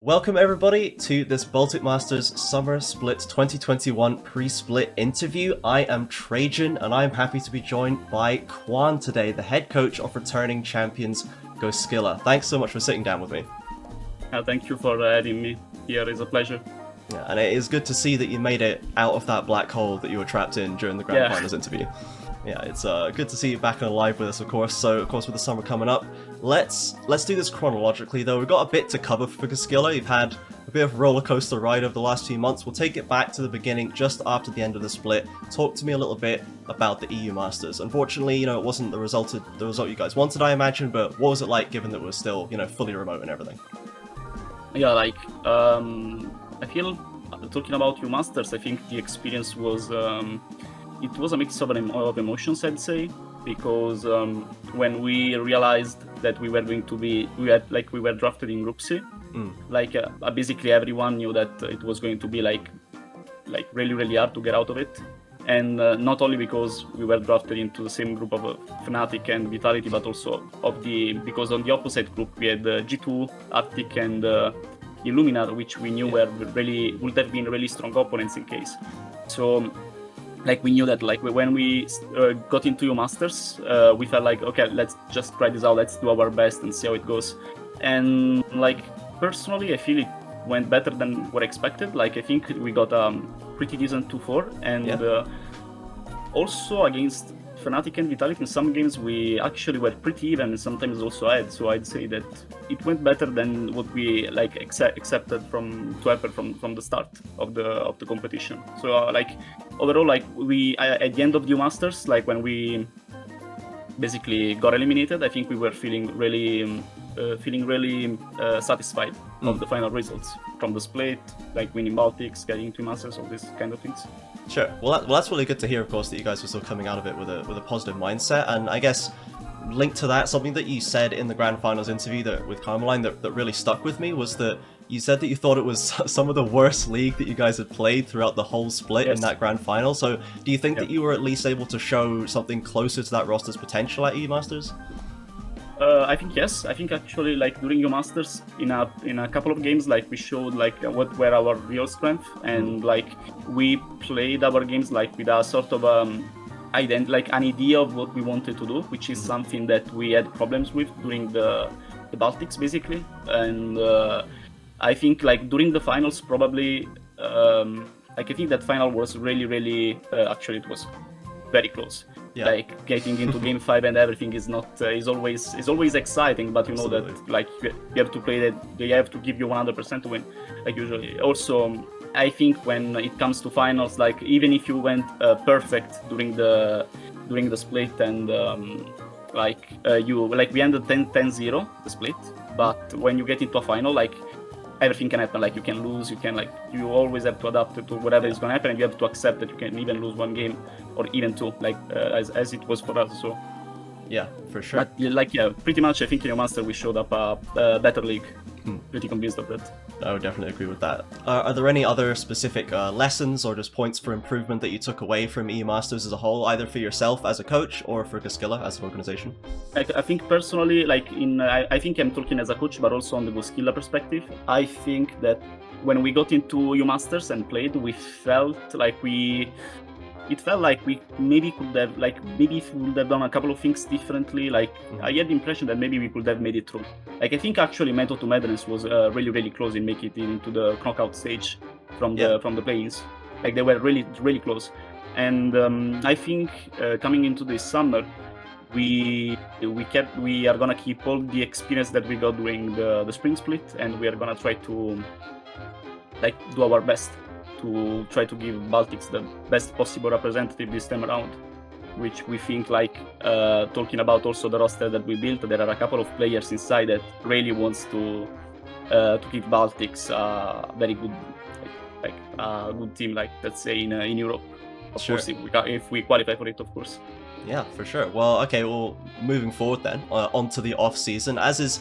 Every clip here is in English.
Welcome everybody to this Baltic Masters Summer Split 2021 pre-split interview. I am Trajan and I am happy to be joined by Kwan today, the head coach of returning champions Goskilla. Thanks so much for sitting down with me. Thank you for having me here. It's a pleasure. Yeah, and it is good to see that you made it out of that black hole that you were trapped in during the Grand Finals interview. Yeah, it's good to see you back and alive with us, of course. So, of course, with the summer coming up, let's do this chronologically, though. We've got a bit to cover for Goskilla. You've had a bit of a roller coaster ride over the last few months. We'll take it back to the beginning, just after the end of the split. Talk to me a little bit about the EU Masters. Unfortunately, it wasn't the result you guys wanted, I imagine. But what was it like, given that it was still, fully remote and everything? Yeah, I feel talking about EU Masters, I think the experience was. It was a mix of emotions, I'd say, because when we realized that we were drafted in Group C, basically everyone knew that it was going to be really, really hard to get out of it. And not only because we were drafted into the same group of Fnatic and Vitality, but also because on the opposite group we had G2, Arctic, and Illuminar, which we knew would have been really strong opponents in case. So. We knew that when we got into EU Masters, we felt like, okay, let's just try this out, let's do our best and see how it goes. And personally, I feel it went better than what I expected. I think we got a pretty decent 2-4, and also against Fnatic and Vitality in some games we actually were pretty even and sometimes also ahead. So I'd say that it went better than what we accepted to happen from the start of the competition. So overall, we at the end of the Masters, when we basically got eliminated, I think we were feeling really satisfied of the final results from the split, winning Baltics, getting to Masters, all these kind of things. Sure. Well, that's really good to hear, of course, that you guys were still coming out of it with a positive mindset. And I guess linked to that, something that you said in the Grand Finals interview with Carmeline that really stuck with me was that you said that you thought it was some of the worst league that you guys had played throughout the whole split in that Grand Final. So do you think that you were at least able to show something closer to that roster's potential at EU Masters? I think yes. I think actually, during EU Masters, in a couple of games, we showed what were our real strength, and we played our games with a sort of an idea of what we wanted to do, which is something that we had problems with during the Baltics, basically. And I think during the finals, probably, I think that final was really, really actually it was very close. Yeah. Getting into game 5 and everything is always exciting, but Absolutely. That you have to play that, they have to give you 100% to win, usually. Also, I think when it comes to finals, even if you went perfect during the split and we ended 10-0 the split, but when you get into a final, everything can happen. You can lose, you always have to adapt to whatever is going to happen, and you have to accept that you can even lose one game or even two, as it was for us. So yeah, for sure. But pretty much I think in your Master we showed up a better league. Pretty convinced of that. I would definitely agree with that. Are there any other specific lessons or just points for improvement that you took away from EU Masters as a whole, either for yourself as a coach or for Goskilla as an organization? I think personally, I think I'm talking as a coach, but also on the Goskilla perspective. I think that when we got into EU Masters and played, we felt it felt like we maybe could have, maybe if we would have done a couple of things differently, I had the impression that maybe we could have made it through. I think actually Method to Madness was really, really close in making it into the knockout stage from the play-ins. They were really, really close. And I think coming into this summer, we are gonna keep all the experience that we got during the spring split, and we are gonna try to do our best to try to give Baltics the best possible representative this time around, which we think, talking about also the roster that we built, there are a couple of players inside that really wants to give Baltics a very good, good team, let's say in Europe. Of course, if we qualify for it, of course. Yeah, for sure. Well, okay. Well, moving forward then, onto the off season, as is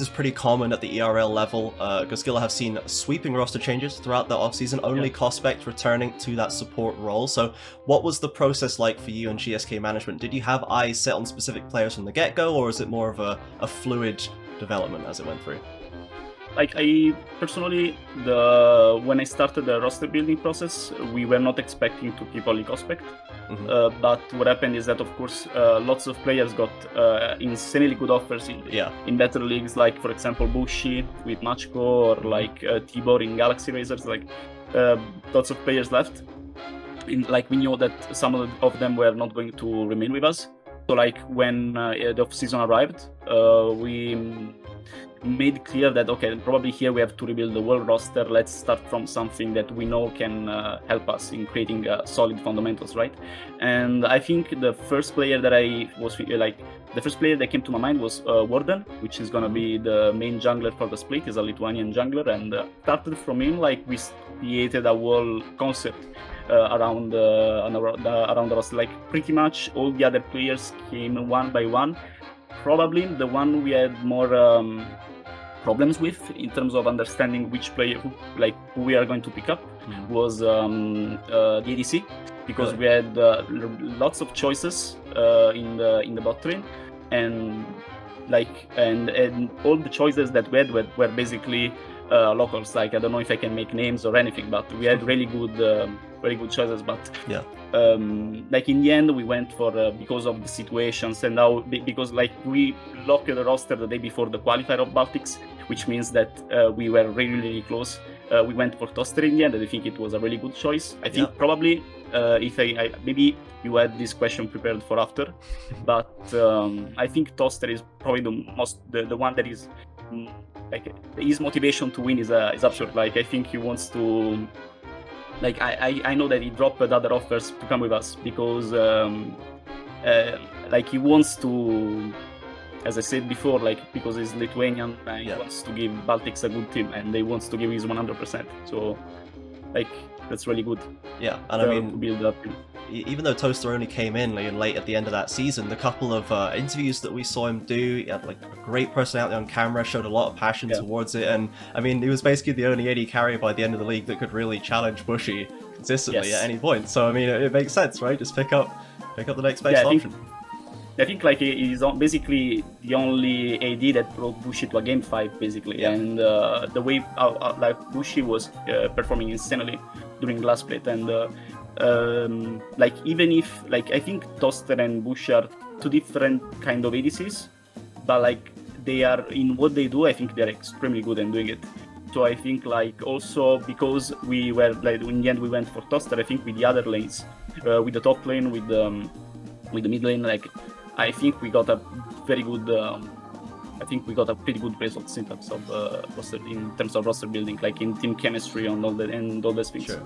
pretty common at the ERL level. Goskilla have seen sweeping roster changes throughout the off season. Only Cospect returning to that support role. So, what was the process like for you and GSK management? Did you have eyes set on specific players from the get go, or is it more of a fluid development as it went through? like I personally, when I started the roster building process, we were not expecting to keep only Cospect. But what happened is that, of course, lots of players got insanely good offers in better leagues, like for example Bushi with Machko, or like Tibor in Galaxy Racers. Like lots of players left. Like we knew that some of them were not going to remain with us. So like when the off season arrived, we made clear that okay, probably here we have to rebuild the whole roster. Let's start from something that we know can help us in creating solid fundamentals, right? And I think the first player that the first player that came to my mind was Warden, which is gonna be the main jungler for the split. He's a Lithuanian jungler, and started from him. Like we created a whole concept around the roster. Like pretty much all the other players came one by one. Probably the one we had more problems with in terms of understanding which player, who we are going to pick up, was the ADC, because we had lots of choices in the bot lane, and all the choices that we had were basically locals. Like I don't know if I can make names or anything, but we had really good choices. But like in the end, we went for because of the situations, and now because like we locked the roster the day before the qualifier of Baltics, which means that we were really close. We went for Toaster in the end, and I think it was a really good choice. I think probably if I maybe you had this question prepared for after, but I think Toaster is probably the one that is like his motivation to win is absurd. Like I think he wants to. Like I know that he dropped other offers to come with us because like he wants to, as I said before, like because he's Lithuanian, he wants to give Baltics a good team, and they wants to give his 100%. So like that's really good. Yeah, and I mean, to build up. Even though Toaster only came in late at the end of that season, the couple of interviews that we saw him do, he had like a great personality on camera, showed a lot of passion towards it, and I mean, he was basically the only AD carrier by the end of the league that could really challenge Bushi consistently at any point. So I mean, it makes sense, right? Just pick up the next best option. I think like he's basically the only AD that brought Bushi to a game 5, basically, and the way like Bushi was performing insanely during last split, and like even if like I think Toaster and Bushi are two different kind of ADCs, but like they are in what they do, I think they're extremely good in doing it. So I think like also because we were like in the end we went for Toaster, I think with the other lanes, with the top lane, with the mid lane, like I think we got a very good. I think we got a pretty good results in terms of roster building, like in team chemistry and all those things. Sure.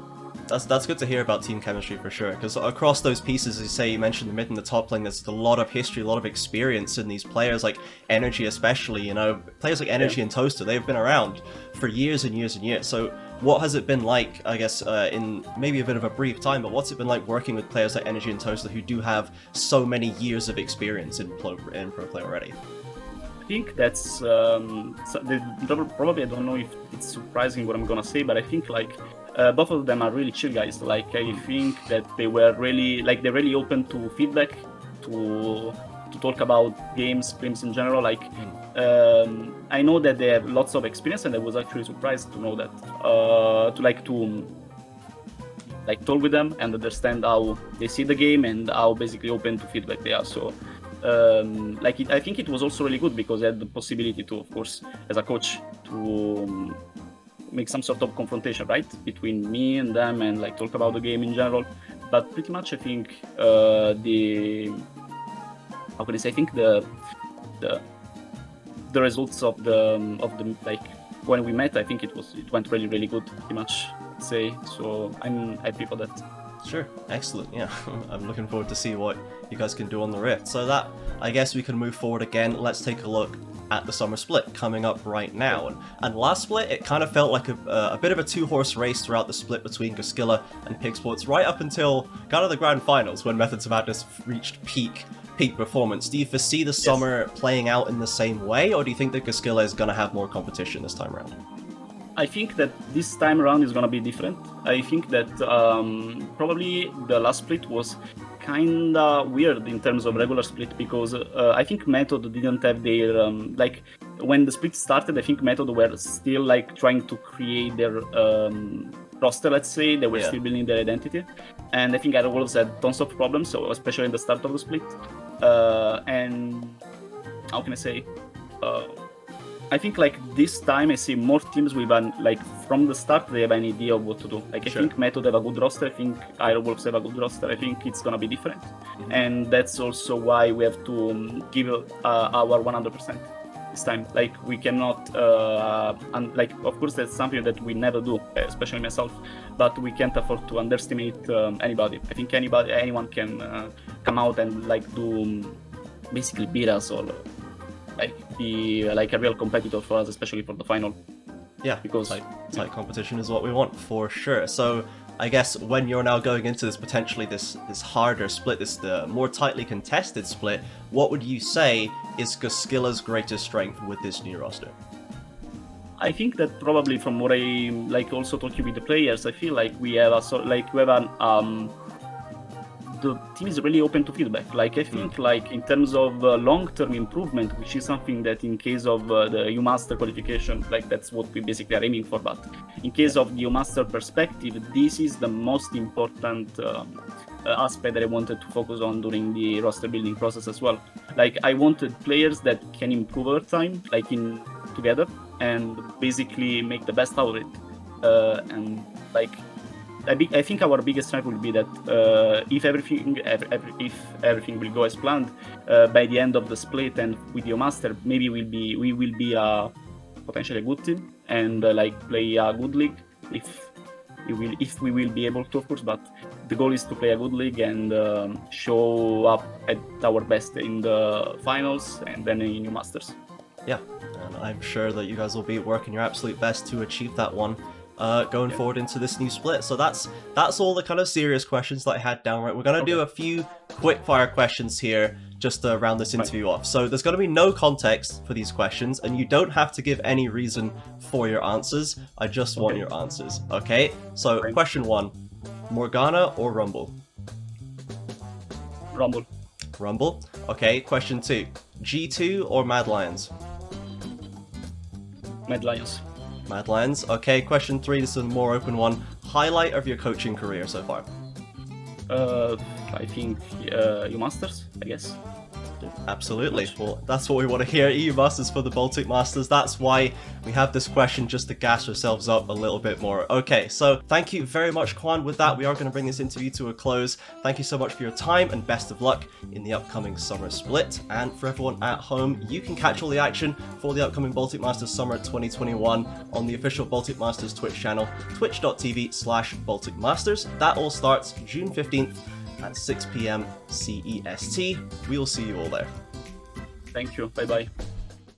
That's good to hear about team chemistry for sure, because across those pieces, as you say, you mentioned the mid and the top lane, there's a lot of history, a lot of experience in these players, like Energy especially, you know, players like Energy and Toaster, they've been around for years and years and years. So what has it been like, I guess, in maybe a bit of a brief time, but what's it been like working with players like Energy and Toaster who do have so many years of experience in pro play already? I think that's probably, I don't know if it's surprising what I'm gonna say, but I think like both of them are really chill guys. Like I think that they were really they're really open to feedback, to talk about games in general. Like I know that they have lots of experience, and I was actually surprised to know that to talk with them and understand how they see the game and how basically open to feedback they are. So I think it was also really good because I had the possibility to, of course, as a coach, to make some sort of confrontation, right, between me and them, and like talk about the game in general. But pretty much, I think I think the results of the like when we met, I think it went really good, pretty much, I'd say. So I'm happy for that. Sure, excellent. Yeah, I'm looking forward to see what you guys can do on the Rift. So that, I guess we can move forward again. Let's take a look at the summer split coming up right now. And last split, it kind of felt like a bit of a two-horse race throughout the split between Goskilla and Pigsports, right up until kind of the grand finals when Methods of Madness reached peak performance. Do you foresee the summer playing out in the same way, or do you think that Goskilla is going to have more competition this time around? I think that this time around is going to be different. I think that probably the last split was kinda weird in terms of regular split, because I think Method didn't have their when the split started, I think Method were still like trying to create their roster, let's say. They were still building their identity, and I think Iron Wolves had tons of problems, so especially in the start of the split. And how can I say? I think like this time I see more teams with like from the start they have an idea of what to do. Like I think Method have a good roster. I think Iron Wolves have a good roster. I think it's gonna be different, and that's also why we have to give our 100% this time. Like we cannot, and like of course that's something that we never do, especially myself. But we can't afford to underestimate anybody. I think anyone can come out and like do basically beat us or like be like a real competitor for us, especially for the final. Yeah, because tight competition is what we want for sure. So I guess when you're now going into this potentially this harder split, the more tightly contested split, what would you say is Goskilla's greatest strength with this new roster? I think that probably from what I like also talking with the players, I feel like we have the team is really open to feedback. Like I think like in terms of long-term improvement, which is something that in case of the U-Master qualification, like that's what we basically are aiming for. But in case of the U-Master perspective, this is the most important aspect that I wanted to focus on during the roster building process as well. Like I wanted players that can improve over time, like in together, and basically make the best out of it. And like I think our biggest strength will be that if everything will go as planned by the end of the split and with your master, maybe we will be potentially a good team and like play a good league if we will be able to, of course. But the goal is to play a good league and show up at our best in the finals and then in your masters. Yeah, and I'm sure that you guys will be working your absolute best to achieve that one. Going forward into this new split. So that's all the kind of serious questions that I had down. Right, we're gonna do a few quick fire questions here just to round this interview off. So there's gonna be no context for these questions, and you don't have to give any reason for your answers. I just want your answers. Okay. So question 1: Morgana or Rumble? Rumble. Rumble. Okay. Question 2: G2 or Mad Lions? Mad Lions. Mad Lions. Okay, question 3, this is a more open one. Highlight of your coaching career so far? I think EU Masters, I guess. Absolutely. Well, that's what we want to hear. EU Masters for the Baltic Masters. That's why we have this question, just to gas ourselves up a little bit more. Okay, so thank you very much, Kwan. With that, we are going to bring this interview to a close. Thank you so much for your time and best of luck in the upcoming summer split. And for everyone at home, you can catch all the action for the upcoming Baltic Masters Summer 2021 on the official Baltic Masters Twitch channel, twitch.tv/Baltic Masters. That all starts June 15th at 6 p.m. CEST. We will see you all there. Thank you. Bye-bye.